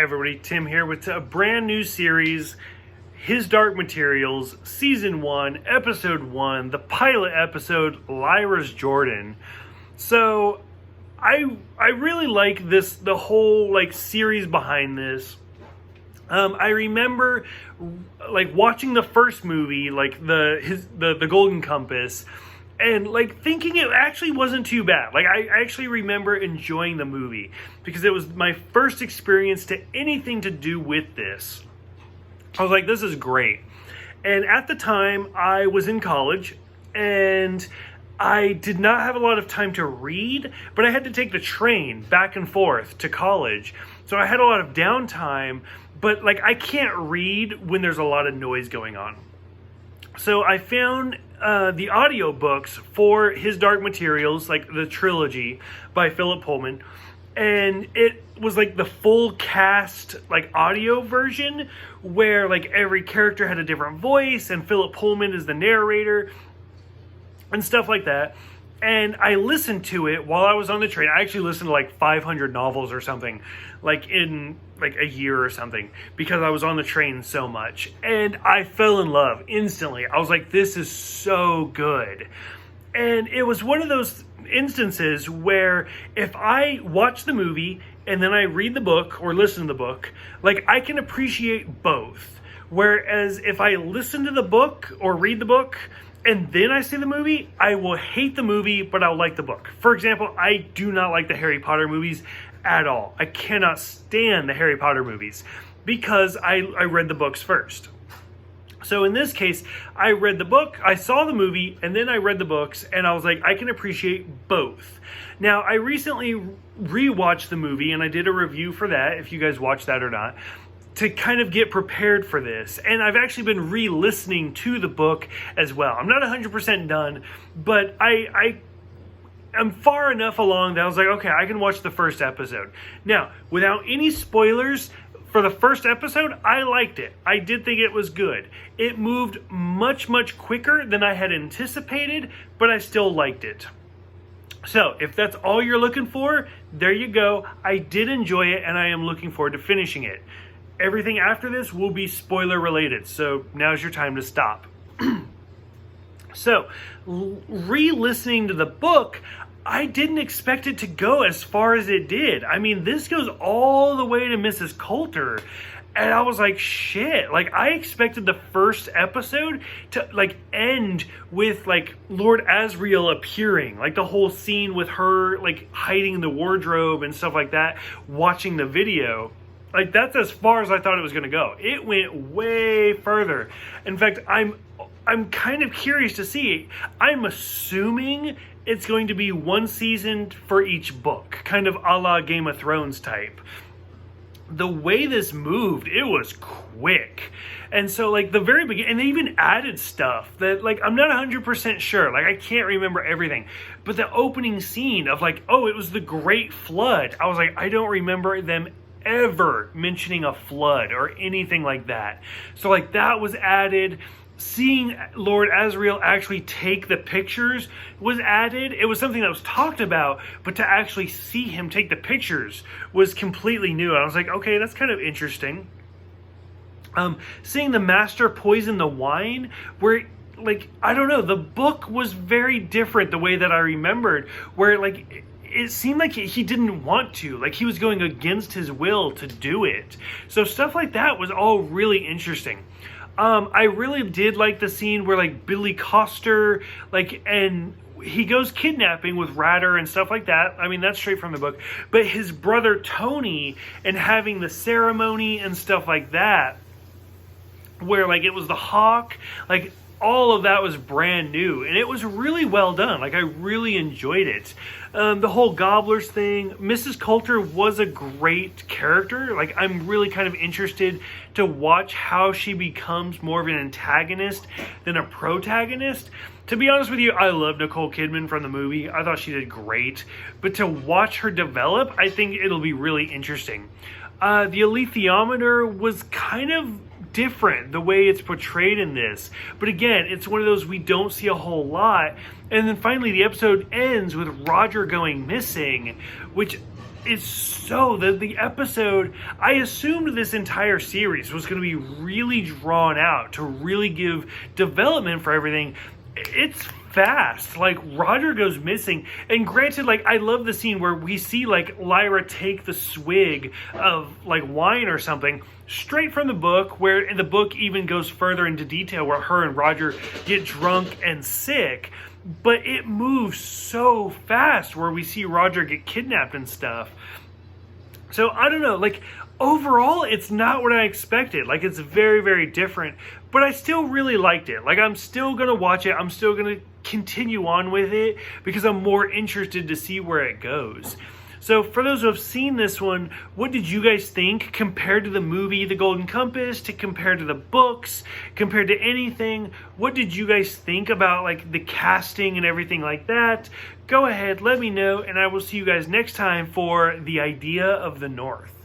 Everybody, Tim here with a brand new series, His Dark Materials, Season 1, Episode 1, the pilot episode, Lyra's Jordan. So, I really like this, the whole series behind this. I remember watching the first movie, the Golden Compass, and thinking it actually wasn't too bad. I actually remember enjoying the movie because it was my first experience to anything to do with this. I was like, this is great. And at the time, I was in college and I did not have a lot of time to read, but I had to take the train back and forth to college. So I had a lot of downtime, but I can't read when there's a lot of noise going on. So I found the audiobooks for His Dark Materials, the trilogy by Philip Pullman, and it was the full cast audio version where every character had a different voice and Philip Pullman is the narrator and stuff like that. And I listened to it while I was on the train. I actually listened to 500 novels or something, in a year or something, because I was on the train so much. And I fell in love instantly. I was like, this is so good. And it was one of those instances where if I watch the movie and then I read the book or listen to the book, I can appreciate both. Whereas if I listen to the book or read the book and then I see the movie, I will hate the movie, but I'll like the book. For example, I do not like the Harry Potter movies at all. I cannot stand the Harry Potter movies because I read the books first. So in this case, I read the book, I saw the movie, and then I read the books, and I was like, I can appreciate both. Now, I recently rewatched the movie, and I did a review for that, if you guys watched that or not, to kind of get prepared for this. And I've actually been re-listening to the book as well. I'm not 100% done, but I'm far enough along that I was like, okay, I can watch the first episode. Now, without any spoilers, for the first episode, I liked it. I did think it was good. It moved much, much quicker than I had anticipated, but I still liked it. So, if that's all you're looking for, there you go. I did enjoy it, and I am looking forward to finishing it. Everything after this will be spoiler related, so now's your time to stop. So, re-listening to the book, I didn't expect it to go as far as it did. I mean, this goes all the way to Mrs. Coulter. And I was like, shit. I expected the first episode to, end with, Lord Asriel appearing. The whole scene with her, hiding in the wardrobe and stuff like that, watching the video. That's as far as I thought it was going to go. It went way further. In fact, I'm kind of curious to see. I'm assuming it's going to be one season for each book, kind of a la Game of Thrones type. The way this moved, it was quick. And so, the very beginning, and they even added stuff that, I'm not 100% sure. I can't remember everything. But the opening scene of, oh, it was the Great Flood. I was like, I don't remember them ever mentioning a flood or anything like that. So, that was added. Seeing Lord Asriel actually take the pictures was added. It was something that was talked about, but to actually see him take the pictures was completely new. I was like, okay, that's kind of interesting. Seeing the master poison the wine, where, I don't know, the book was very different the way that I remembered, where, it seemed like he didn't want to. He was going against his will to do it. So stuff like that was all really interesting. I really did like the scene where Billy Coster, and he goes kidnapping with Ratter and stuff like that. I mean, that's straight from the book. But his brother Tony and having the ceremony and stuff like that, where it was the hawk, all of that was brand new, and it was really well done. I really enjoyed it. The whole Gobblers thing, Mrs. Coulter was a great character. I'm really kind of interested to watch how she becomes more of an antagonist than a protagonist. To be honest with you, I love Nicole Kidman from the movie. I thought she did great. But to watch her develop, I think it'll be really interesting. The alethiometer was kind of different the way it's portrayed in this, but again, it's one of those we don't see a whole lot. And then finally the episode ends with Roger going missing, which is so the episode, I assumed this entire series was going to be really drawn out to really give development for everything. It's fast. Like, Roger goes missing, and granted, like, I love the scene where we see like Lyra take the swig of like wine or something straight from the book, where the book even goes further into detail where her and Roger get drunk and sick. But it moves so fast where we see Roger get kidnapped and stuff. So I don't know, like, overall it's not what I expected. Like, it's very, very different, but I still really liked it. Like, I'm still gonna watch it. I'm still gonna continue on with it because I'm more interested to see where it goes. So for those who have seen this one, what did you guys think compared to the movie The Golden Compass, to compared to the books, compared to anything? What did you guys think about like the casting and everything like that? Go ahead, let me know, and I will see you guys next time for The Idea of the North.